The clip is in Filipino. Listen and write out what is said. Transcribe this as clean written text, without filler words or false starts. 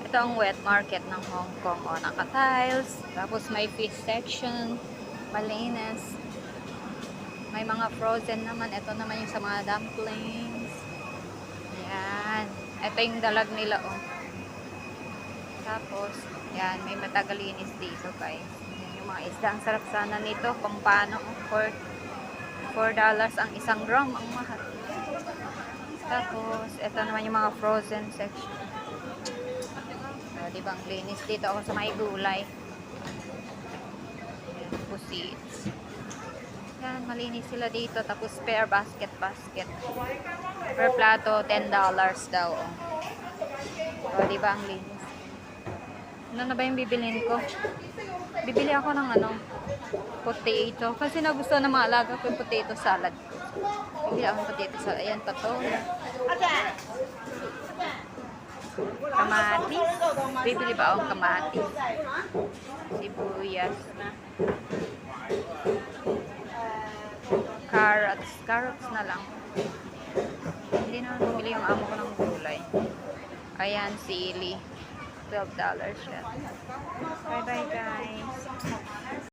Ito ang wet market ng Hong Kong. O, naka-tiles. Tapos may fish section. Malinis. May mga frozen naman. Ito naman yung sa mga dumplings. Yan. Ito yung dalag nila, oh. Tapos, yan. May matagalinis dito, guys. Yan yung mga isda. Ang sarap sana nito. Kung paano, $4 ang isang gram. Ang mahal. Tapos, ito naman yung mga frozen section. So, diba ang linis dito ako sa may gulay. Yan, pusits. Yan, malinis sila dito. Tapos, per basket. Per plato, $10 daw. Oh. So, diba ang linis? Ano na ba yung bibilin ko? Bibili ako ng potato. Kasi nagustuhan ng mga alaga ko yung potato salad ko. Bibili ako ng potato salad. Ayan, patola. Kamatis. Bibili ba akong kamatis? Sibuyas. Carrots. Carrots na lang. Hindi na bumili yung amo ko ng gulay. Ayan, sili. $12 siya. Bye-bye, guys.